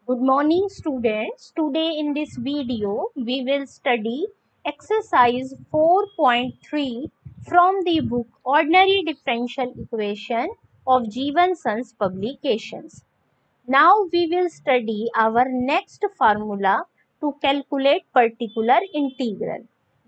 Good morning students. Today in this video we will study exercise 4.3 from the book Ordinary Differential Equation of Jeevan Sons Publications. Now we will study our next formula to calculate particular integral.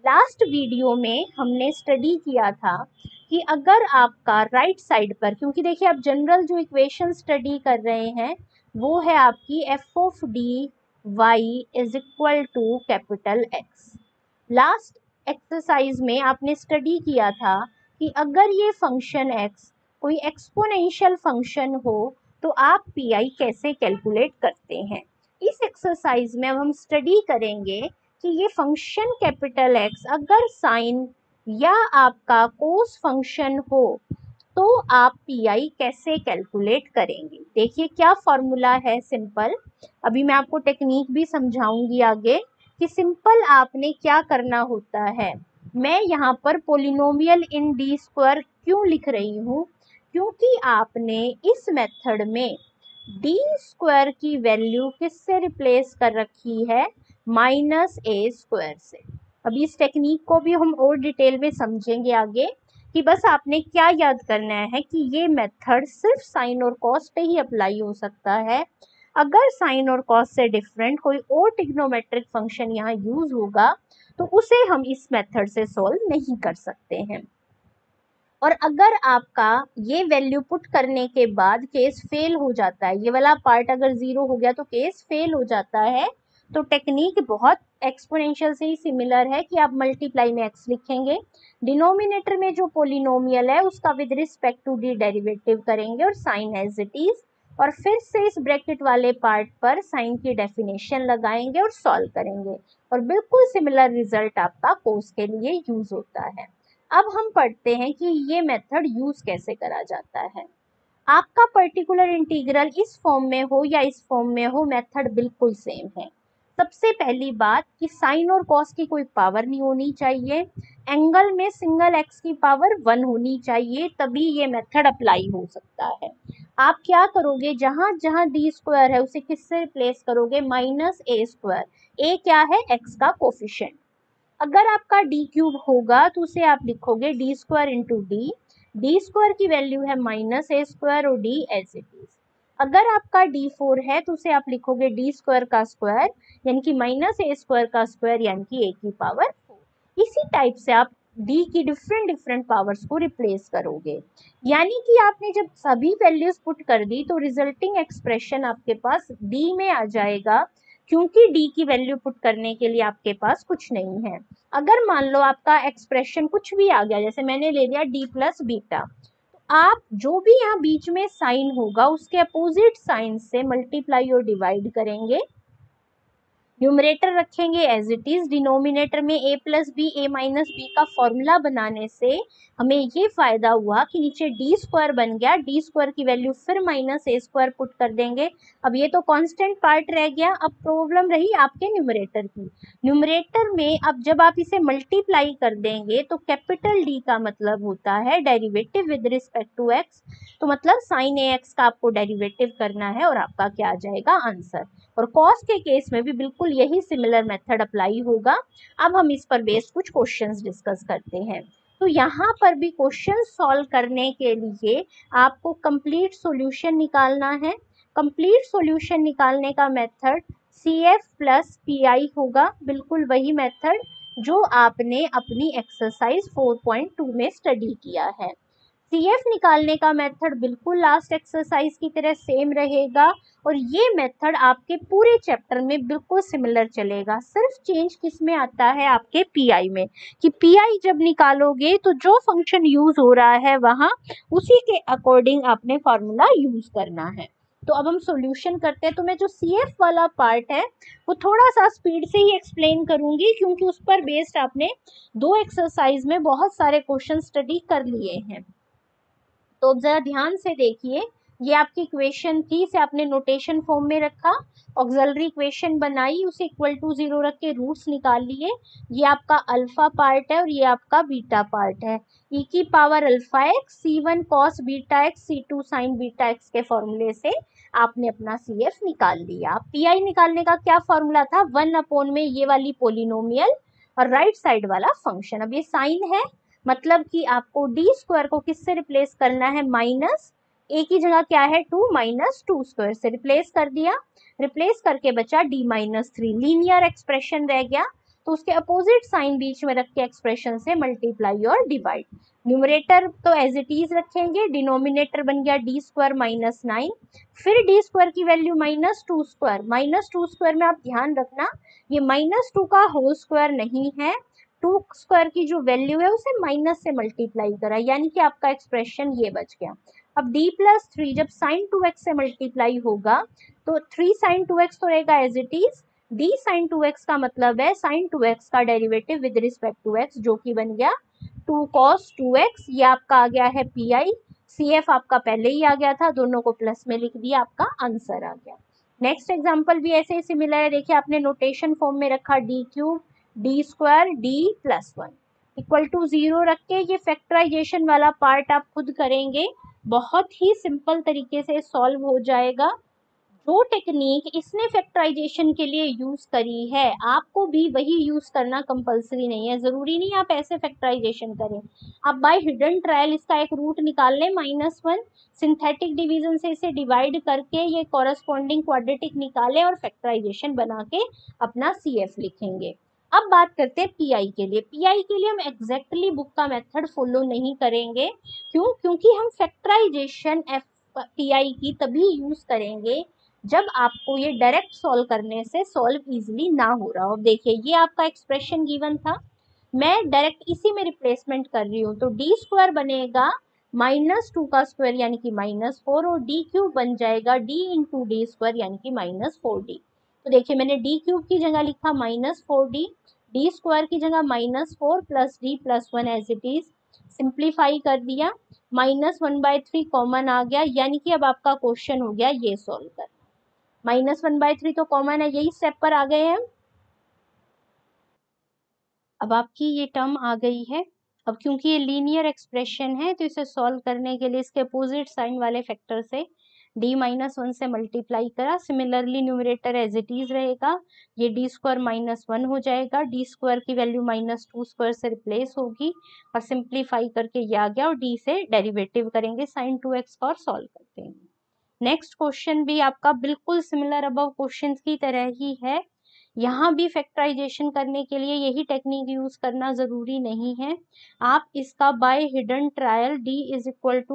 Last video में हमने study किया था कि अगर आपका right side पर, क्योंकि देखिए आप जनरल जो इक्वेशन स्टडी कर रहे हैं वो है आपकी F of D Y is equal to capital X. Last exercise में आपने स्टडी किया था कि अगर ये फंक्शन एक्स कोई एक्सपोनेंशियल फंक्शन हो तो आप पी आई कैसे कैलकुलेट करते हैं। इस एक्सरसाइज में अब हम स्टडी करेंगे कि ये फंक्शन कैपिटल एक्स अगर साइन या आपका कोस फंक्शन हो तो आप पी आई कैसे कैलकुलेट करेंगे। देखिए क्या फॉर्मूला है सिंपल, अभी मैं आपको टेक्निक भी समझाऊंगी आगे कि सिंपल आपने क्या करना होता है। मैं यहाँ पर पोलिनोमियल इन डी स्क्वायर क्यों लिख रही हूँ, क्योंकि आपने इस मेथड में डी स्क्वायर की वैल्यू किससे रिप्लेस कर रखी है, माइनस ए स्क्वायर से। अभी इस टेक्निक को भी हम और डिटेल में समझेंगे आगे कि बस आपने क्या याद करना है कि ये मेथड सिर्फ साइन और कॉस पे ही अप्लाई हो सकता है। अगर साइन और कॉस से डिफरेंट कोई और ट्रिग्नोमेट्रिक फंक्शन यहाँ यूज होगा तो उसे हम इस मेथड से सॉल्व नहीं कर सकते हैं। और अगर आपका ये वैल्यू पुट करने के बाद केस फेल हो जाता है, ये वाला पार्ट अगर जीरो हो गया तो केस फेल हो जाता है, तो टेक्निक बहुत एक्सपोनेंशियल से ही सिमिलर है कि आप मल्टीप्लाई में एक्स लिखेंगे, डिनोमिनेटर में जो पोलिनोमियल है उसका with respect to D derivative करेंगे और साइन एज इट इज, और फिर से इस ब्रैकेट वाले पार्ट पर साइन की डेफिनेशन लगाएंगे और सॉल्व करेंगे, और बिल्कुल सिमिलर रिजल्ट आपका कोस के लिए यूज होता है। अब हम पढ़ते हैं कि ये मेथड यूज कैसे करा जाता है। आपका पर्टिकुलर इंटीग्रल इस फॉर्म में हो या इस फॉर्म में हो, मेथड बिल्कुल सेम है। सबसे पहली बात कि साइन और कॉस की कोई पावर नहीं होनी चाहिए, एंगल में सिंगल एक्स की पावर 1 होनी चाहिए, तभी ये मेथड अप्लाई हो सकता है। आप क्या करोगे, जहां जहां डी स्क्वायर है उसे किससे रिप्लेस करोगे, माइनस ए स्क्वायर। ए क्या है, एक्स का कोफिशिएंट। अगर आपका डी क्यूब होगा तो उसे आप लिखोगे D square into D square की वैल्यू है माइनस ए स्क्वायर और डी एज इट इज। अगर आपका डी फोर है तो उसे आप लिखोगे डी स्क्वायर का स्क्वायर यानी कि माइनस ए स्क्वायर का स्क्वायर यानी कि ए की पावर 4। इसी टाइप से आप डी की डिफरेंट डिफरेंट पावर्स को रिप्लेस करोगे, यानी कि आपने जब सभी वैल्यूज पुट कर दी तो रिजल्टिंग एक्सप्रेशन आपके पास डी में आ जाएगा, क्योंकि डी की वैल्यू पुट करने के लिए आपके पास कुछ नहीं है। अगर मान लो आपका एक्सप्रेशन कुछ भी आ गया, जैसे मैंने ले लिया डी प्लस बीटा, तो आप जो भी यहाँ बीच में साइन होगा उसके अपोजिट साइन से मल्टीप्लाई और डिवाइड करेंगे, न्यूमरेटर रखेंगे एज इट इज, डिनोमिनेटर में a plus b a minus b का फॉर्मूला बनाने से हमें ये फायदा हुआ कि नीचे डी स्क्वायर बन गया, डी स्क्वायर की वैल्यू फिर माइनस ए स्क्वायर पुट कर देंगे। अब ये तो कांस्टेंट पार्ट रह गया, अब प्रॉब्लम रही आपके न्यूमरेटर की। न्यूमरेटर में अब जब आप इसे मल्टीप्लाई कर देंगे तो कैपिटल डी का मतलब होता है derivative with respect to x, तो मतलब साइन ए एक्स का आपको डेरिवेटिव करना है और आपका क्या आ जाएगा, आंसर। और कॉस के केस में भी बिल्कुल यही सिमिलर मेथड अप्लाई होगा। अब हम इस पर बेस्ड कुछ क्वेश्चंस डिस्कस करते हैं। तो यहाँ पर भी क्वेश्चन सॉल्व करने के लिए आपको कंप्लीट सॉल्यूशन निकालना है। कंप्लीट सॉल्यूशन निकालने का method C F plus P I होगा, बिल्कुल वही मेथड जो आपने अपनी एक्सरसाइज 4.2 में स्टडी किया है। सीएफ निकालने का मेथड बिल्कुल लास्ट एक्सरसाइज की तरह सेम रहेगा, और ये मेथड आपके पूरे चैप्टर में बिल्कुल सिमिलर चलेगा। सिर्फ चेंज किस में आता है, आपके पीआई में, कि पीआई जब निकालोगे तो जो फंक्शन यूज हो रहा है वहां उसी के अकॉर्डिंग आपने फॉर्मूला यूज करना है। तो अब हम सॉल्यूशन करते हैं। तो मैं जो सीएफ वाला पार्ट है वो थोड़ा सा स्पीड से ही एक्सप्लेन करूंगी, क्योंकि उस पर बेस्ड आपने 2 एक्सरसाइज में बहुत सारे क्वेश्चन स्टडी कर लिए हैं। तो जरा ध्यान से देखिए, ये आपकी इक्वेशन थी, इसे आपने नोटेशन फॉर्म में रखा, ऑक्सिलरी इक्वेशन बनाई, उसे इक्वल टू 0 रख के रूट्स निकाल लिए। ये आपका अल्फा पार्ट है और ये आपका बीटा पार्ट है। ई की पावर अल्फा एक्स, सी1 कॉस बीटा एक्स, सी2 साइन बीटा एक्स के फॉर्मूले से आपने अपना CF निकाल लिया। PI निकालने का क्या फॉर्मूला था, 1 में ये वाली पोलिनोमियल और राइट साइड वाला फंक्शन। अब ये साइन है, मतलब कि आपको डी स्क्वायर को किससे रिप्लेस करना है, माइनस ए की जगह क्या है 2 माइनस 2 स्क्वायर से रिप्लेस कर दिया। रिप्लेस करके बचा d-3, लीनियर एक्सप्रेशन रह गया, तो उसके अपोजिट साइन बीच में रख के एक्सप्रेशन से मल्टीप्लाई और डिवाइड। न्यूमरेटर तो एज इट इज रखेंगे, डिनोमिनेटर बन गया डी स्क्वायर माइनस 9, फिर डी स्क्वायर की value minus 2 square. Minus 2 square में आप ध्यान रखना ये माइनस 2 का होल स्क्वायर नहीं है, 2 स्क्वायर की जो वैल्यू है उसे माइनस से मल्टीप्लाई करा, यानी कि आपका एक्सप्रेशन ये बच गया। अब d+3 जब sin 2x से मल्टीप्लाई होगा तो 3 sin 2x तो रहेगा as it is, d sin 2x का मतलब है sin 2x का derivative with respect to x, जो कि बन गया 2 cos 2x। ये आपका आ गया है PI, CF आपका पहले ही आ गया था, दोनों को प्लस में लिख दिया, आपका आंसर आ गया। नेक्स्ट एग्जाम्पल भी ऐसे ही सिमिलर है, देखिए आपने नोटेशन फॉर्म में रखा d³ d² d+1 equal to 0 रख के ये फैक्टराइजेशन वाला पार्ट आप खुद करेंगे, बहुत ही सिंपल तरीके से सॉल्व हो जाएगा। जो टेक्निक इसने फैक्टराइजेशन के लिए यूज करी है आपको भी वही यूज करना कंपलसरी नहीं है, जरूरी नहीं आप ऐसे फैक्टराइजेशन करें। आप बाय हिडन ट्रायल इसका एक रूट निकाल लें -1, सिंथेटिक डिवीजन से इसे डिवाइड करके ये कॉरस्पॉन्डिंग क्वाड्रेटिक निकालें और फैक्टराइजेशन बना के अपना CF लिखेंगे। अब बात करते हैं PI के लिए। PI के लिए हम एग्जैक्टली बुक का मेथड फॉलो नहीं करेंगे, क्यों, क्योंकि हम फैक्टराइजेशन PI की तभी यूज करेंगे जब आपको ये डायरेक्ट सॉल्व करने से सॉल्व इजीली ना हो रहा हो। देखिए ये आपका एक्सप्रेशन गिवन था, मैं डायरेक्ट इसी में रिप्लेसमेंट कर रही हूँ, तो d² बनेगा -2 का स्क्वायर यानी कि -4 और d³ बन जाएगा d इंटू d² यानी कि -4d। तो देखिए मैंने d³ की जगह लिखा -4d, d² की जगह -4 plus d+1 as it is, simplify कर दिया, -1/3 कॉमन आ गया, यानी कि अब आपका क्वेश्चन हो गया ये सॉल्व कर। -1/3 तो कॉमन है, यही स्टेप पर आ गए हम। अब आपकी ये टर्म आ गई है। अब क्योंकि ये लीनियर एक्सप्रेशन है तो इसे सॉल्व करने के लिए इसके अपोजिट साइन वाले फैक्टर से d-1 से मल्टीप्लाई करा। Similarly numerator as it is रहेगा, ये d² -1 हो जाएगा, d² की वैल्यू -2 स्क्वायर से रिप्लेस होगी और सिंप्लीफाई करके ये आ गया, और d से डेरिवेटिव करेंगे sin 2x का और सॉल्व करते हैं। नेक्स्ट क्वेश्चन भी आपका बिल्कुल सिमिलर अबव क्वेश्चन की तरह ही है। यहाँ भी फैक्टराइजेशन करने के लिए यही टेक्निक यूज करना जरूरी नहीं है, आप इसका बाय हिडन ट्रायल d =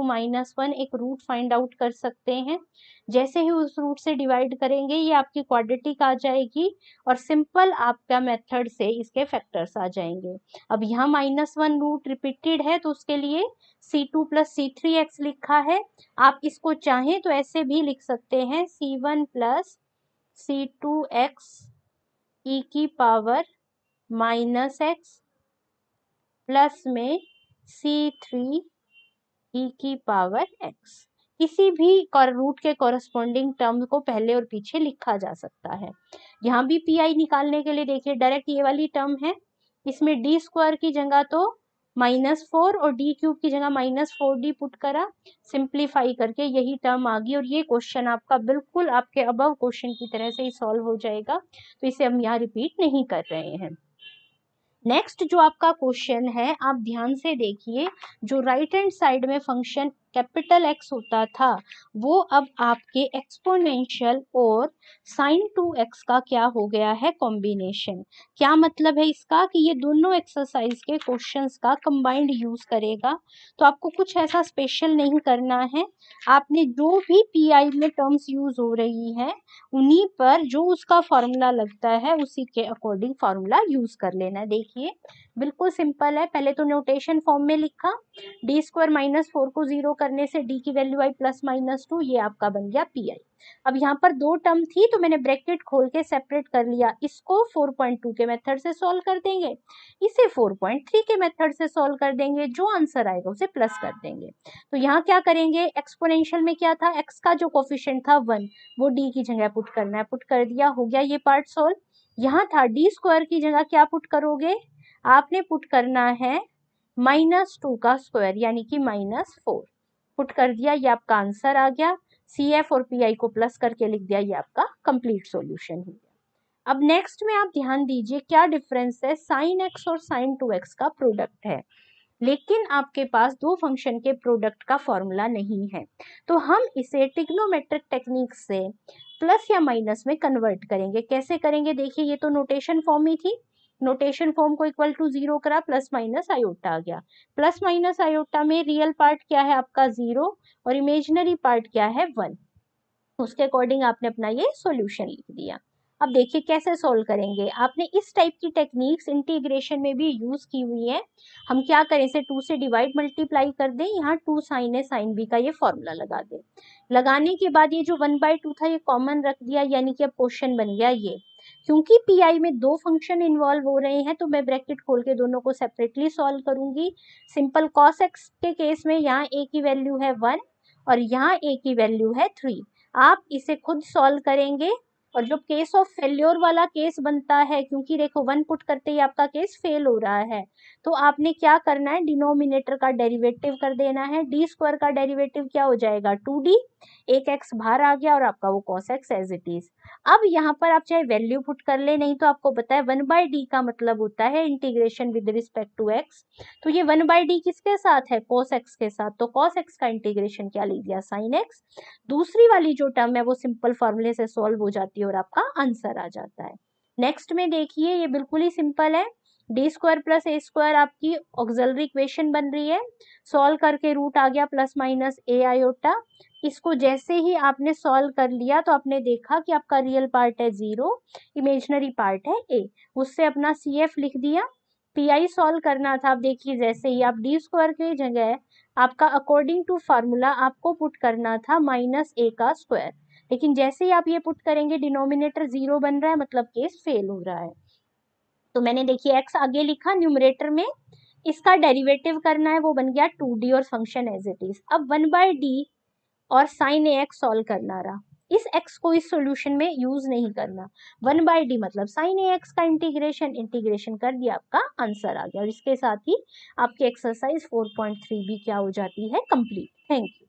-1 एक रूट फाइंड आउट कर सकते हैं। जैसे ही उस रूट से डिवाइड करेंगे ये आपकी क्वाड्रेटिक आ जाएगी और सिंपल आपका मेथड से इसके फैक्टर्स आ जाएंगे। अब यहाँ -1 रूट रिपीटेड है तो उसके लिए c2 + c3x लिखा है, आप इसको चाहें तो ऐसे भी लिख सकते हैं c1 + c2x e की पावर -x प्लस में c3 e की पावर x। किसी भी रूट के कॉरस्पॉन्डिंग टर्म को पहले और पीछे लिखा जा सकता है। यहाँ भी PI निकालने के लिए देखिए डायरेक्ट ये वाली टर्म है, इसमें d² की जगह तो -4 और d³ की जगह -4d पुट करा, सिंप्लीफाई करके यही टर्म आ गई और ये क्वेश्चन आपका बिल्कुल आपके अबव क्वेश्चन की तरह से ही सॉल्व हो जाएगा, तो इसे हम यहाँ रिपीट नहीं कर रहे हैं। नेक्स्ट जो आपका क्वेश्चन है आप ध्यान से देखिए, जो राइट हैंड साइड में फंक्शन X होता था वो अब आपके एक्सपोनेंशियल और sin 2x का क्या हो गया है, कॉम्बिनेशन। क्या मतलब है इसका कि ये दोनों एक्सरसाइज के क्वेश्चंस का कंबाइंड यूज करेगा, तो आपको कुछ ऐसा स्पेशल नहीं करना है, आपने जो भी PI में टर्म्स यूज हो रही हैं उन्हीं पर जो उसका फॉर्मूला लगता है उसी के अकॉर्डिंग फॉर्मूला यूज कर लेना है। देखिए बिल्कुल सिंपल है, पहले तो नोटेशन फॉर्म में लिखा, d² -4 को 0 करने से d की वैल्यू आई +-2, ये आपका बन गया PI। अब यहाँ पर दो टर्म थी तो मैंने ब्रैकेट खोल के सेपरेट कर लिया, इसको 4.2 के मेथड से सॉल्व कर देंगे, इसे 4.3 के मेथड से सॉल्व कर देंगे, जो आंसर आएगा उसे प्लस कर देंगे। तो यहाँ क्या करेंगे, एक्सपोनेंशियल में क्या था, x का जो कोफिशिएंट था 1 वो d की जगह पुट करना है, पुट कर दिया, हो गया ये पार्ट सॉल्व। यहाँ था d² की जगह क्या पुट करोगे, आपने पुट करना है -2 का स्क्वायर यानी कि -4 पुट कर दिया, ये आपका आंसर आ गया। CF और PI को प्लस करके लिख दिया, ये आपका कंप्लीट सॉल्यूशन हो गया। अब नेक्स्ट में आप ध्यान दीजिए क्या डिफरेंस है, sin x और sin 2x का प्रोडक्ट है, लेकिन आपके पास दो फंक्शन के प्रोडक्ट का फॉर्मूला नहीं है, तो हम इसे ट्रिग्नोमेट्रिक टेक्निक से प्लस या माइनस में कन्वर्ट करेंगे। कैसे करेंगे, देखिए ये तो नोटेशन फॉर्म ही थी, नोटेशन फॉर्म को इक्वल टू जीरो करा, प्लस माइनस आयोटा आ गया, प्लस माइनस आयोटा में रियल पार्ट क्या है आपका जीरो और इमेजिनरी पार्ट क्या है 1, उसके अकॉर्डिंग आपने अपना ये सॉल्यूशन लिख दिया। अब देखिए कैसे सॉल्व करेंगे, आपने इस टाइप की टेक्निक्स इंटीग्रेशन में भी यूज की हुई है। हम क्या करें, इसे 2 से डिवाइड मल्टीप्लाई कर दें, यहाँ 2 साइन है, साइन बी का ये फॉर्मूला लगा दें। लगाने के बाद ये जो 1/2 था ये कॉमन रख दिया, यानी कि अब क्वेश्चन बन गया ये। क्योंकि पीआई में दो फंक्शन इन्वॉल्व हो रहे हैं तो मैं ब्रैकेट खोल के दोनों को सेपरेटली सॉल्व करूंगी। सिंपल कॉस एक्स के केस में यहाँ ए की वैल्यू है 1 और यहाँ ए की वैल्यू है 3। आप इसे खुद सॉल्व करेंगे, और जो केस ऑफ फेल्योर वाला केस बनता है, क्योंकि देखो 1 पुट करते ही आपका केस फेल हो रहा है, तो आपने क्या करना है, डिनोमिनेटर का डेरिवेटिव कर देना है। डी स्क्वायर का डेरिवेटिव क्या हो जाएगा 2d, एक एक्स बाहर आ गया और आपका वो cos x as it is. अब यहाँ पर आप चाहे वैल्यू पुट कर ले, नहीं तो आपको पता है 1/d का मतलब होता है integration with respect to x, तो ये 1/d किसके साथ है, cos x के साथ, तो cos x का इंटीग्रेशन क्या लिख दिया sin x। दूसरी वाली जो टर्म है वो सिंपल फॉर्मूले से सॉल्व हो जाती है और आपका आंसर आ जाता है। नेक्स्ट में देखिए ये बिल्कुल ही सिंपल है, डी स्क्वायर प्लस ए स्क्वायर आपकी ऑक्सिलरी इक्वेशन बन रही है, सॉल्व करके रूट आ गया प्लस माइनस ए आयोटा। इसको जैसे ही आपने सॉल्व कर लिया तो आपने देखा कि आपका रियल पार्ट है 0, इमेजिनरी पार्ट है a, उससे अपना CF लिख दिया। PI सॉल्व करना था, आप देखिए जैसे ही आप डी स्क्वायर की जगह आपका अकॉर्डिंग टू फार्मूला आपको पुट करना था माइनस ए का स्क्वायर, लेकिन जैसे ही आप ये पुट करेंगे डिनोमिनेटर 0 बन रहा है, मतलब केस फेल हो रहा है। तो मैंने देखिए x आगे लिखा, न्यूमरेटर में इसका डेरिवेटिव करना है, वो बन गया 2d और फंक्शन एज इट इज। अब 1/d और साइन ए एक्स सॉल्व करना रहा, इस x को इस सॉल्यूशन में यूज नहीं करना, 1/d मतलब साइन ए एक्स का इंटीग्रेशन, इंटीग्रेशन कर दिया, आपका आंसर आ गया। और इसके साथ ही आपकी एक्सरसाइज 4.3 भी क्या हो जाती है, कंप्लीट। Thank you.